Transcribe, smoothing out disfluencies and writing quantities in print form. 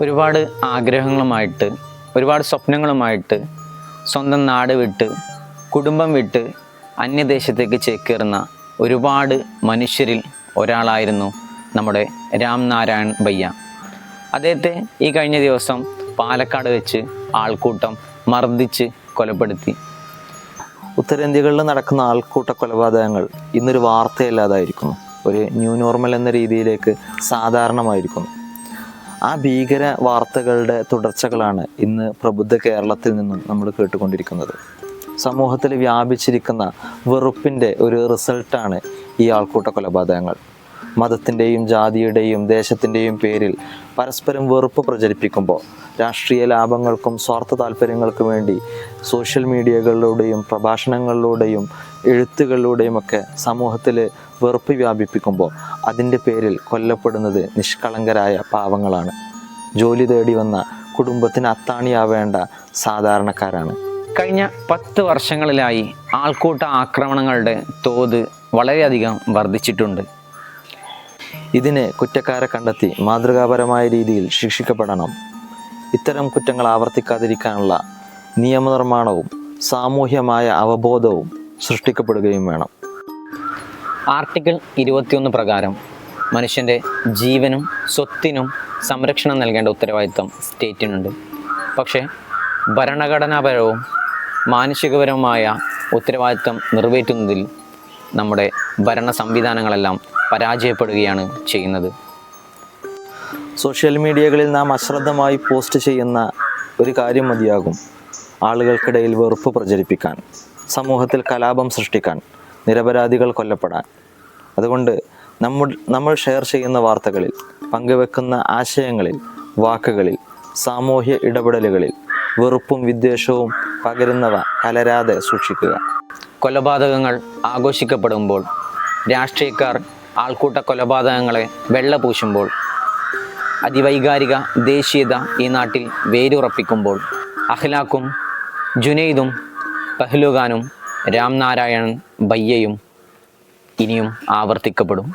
ഒരുപാട് ആഗ്രഹങ്ങളുമായിട്ട്, ഒരുപാട് സ്വപ്നങ്ങളുമായിട്ട് സ്വന്തം നാട് വിട്ട്, കുടുംബം വിട്ട് അന്യദേശത്തേക്ക് ചേക്കേറുന്ന ഒരുപാട് മനുഷ്യരിൽ ഒരാളായിരുന്നു നമ്മുടെ രാം നാരായൺ ഭയ്യ. അദ്ദേഹത്തെ ഈ കഴിഞ്ഞ ദിവസം പാലക്കാട് വെച്ച് ആൾക്കൂട്ടം മർദ്ദിച്ച് കൊലപ്പെടുത്തി. ഉത്തരേന്ത്യകളിൽ നടക്കുന്ന ആൾക്കൂട്ട കൊലപാതകങ്ങൾ ഇന്നൊരു വാർത്തയല്ലാതായിരിക്കുന്നു, ഒരു ന്യൂ നോർമൽ എന്ന രീതിയിലേക്ക് സാധാരണമായിരിക്കുന്നു. ആ ഭീകര വാർത്തകളുടെ തുടർച്ചകളാണ് ഇന്ന് പ്രബുദ്ധ കേരളത്തിൽ നിന്നും നമ്മൾ കേട്ടുകൊണ്ടിരിക്കുന്നത്. സമൂഹത്തിൽ വ്യാപിച്ചിരിക്കുന്ന വെറുപ്പിൻ്റെ ഒരു റിസൾട്ടാണ് ഈ ആൾക്കൂട്ട കൊലപാതകങ്ങൾ. മതത്തിൻ്റെയും ജാതിയുടെയും ദേശത്തിൻ്റെയും പേരിൽ പരസ്പരം വെറുപ്പ് പ്രചരിപ്പിക്കുമ്പോൾ രാഷ്ട്രീയ ലാഭങ്ങൾക്കും സ്വാർത്ഥ താല്പര്യങ്ങൾക്കും വേണ്ടി സോഷ്യൽ മീഡിയകളിലൂടെയും പ്രഭാഷണങ്ങളിലൂടെയും എഴുത്തുകളിലൂടെയും ഒക്കെ സമൂഹത്തിൽ വെറുപ്പ് വ്യാപിപ്പിക്കുമ്പോൾ അതിൻ്റെ പേരിൽ കൊല്ലപ്പെടുന്നത് നിഷ്കളങ്കരായ പാവങ്ങളാണ്. ജോലി തേടി വന്ന കുടുംബത്തിന് അത്താണിയാവേണ്ട സാധാരണക്കാരാണ്. കഴിഞ്ഞ 10 വർഷങ്ങളിലായി ആൾക്കൂട്ട ആക്രമണങ്ങളുടെ തോത് വളരെയധികം വർദ്ധിച്ചിട്ടുണ്ട്. ഇതിന് കുറ്റക്കാരെ കണ്ടെത്തി മാതൃകാപരമായ രീതിയിൽ ശിക്ഷിക്കപ്പെടണം. ഇത്തരം കുറ്റങ്ങൾ ആവർത്തിക്കാതിരിക്കാനുള്ള നിയമനിർമ്മാണവും സാമൂഹ്യമായ അവബോധവും സൃഷ്ടിക്കപ്പെടുകയും വേണം. ആർട്ടിക്കിൾ 21 പ്രകാരം മനുഷ്യൻ്റെ ജീവനും സ്വത്തിനും സംരക്ഷണം നൽകേണ്ട ഉത്തരവാദിത്തം സ്റ്റേറ്റിനുണ്ട്. പക്ഷേ ഭരണഘടനാപരവും മാനുഷികപരവുമായ ഉത്തരവാദിത്തം നിറവേറ്റുന്നതിൽ നമ്മുടെ ഭരണ സംവിധാനങ്ങളെല്ലാം പരാജയപ്പെടുകയാണ് ചെയ്യുന്നത്. സോഷ്യൽ മീഡിയകളിൽ നാം അശ്രദ്ധമായി പോസ്റ്റ് ചെയ്യുന്ന ഒരു കാര്യം മതിയാകും ആളുകൾക്കിടയിൽ വെറുപ്പ് പ്രചരിപ്പിക്കാൻ, സമൂഹത്തിൽ കലാപം സൃഷ്ടിക്കാൻ, നിരപരാധികൾ കൊല്ലപ്പെടാൻ. അതുകൊണ്ട് നമ്മൾ ഷെയർ ചെയ്യുന്ന വാർത്തകളിൽ, പങ്കുവെക്കുന്ന ആശയങ്ങളിൽ, വാക്കുകളിൽ, സാമൂഹ്യ ഇടപെടലുകളിൽ വെറുപ്പും വിദ്വേഷവും പകരുന്നവ കലരാതെ സൂക്ഷിക്കുക. കൊലപാതകങ്ങൾ ആഘോഷിക്കപ്പെടുമ്പോൾ, രാഷ്ട്രീയക്കാർ ആൾക്കൂട്ട കൊലപാതകങ്ങളെ വെള്ളപൂശുമ്പോൾ, അതിവൈകാരിക ദേശീയത ഈ നാട്ടിൽ വേരുറപ്പിക്കുമ്പോൾ അഖ്ലാഖും ജുനൈദും പഹ്ലുഖാനും രാം നാരായൺ ഭയ്യയും ഇനിയും ആവർത്തിക്കപ്പെടും.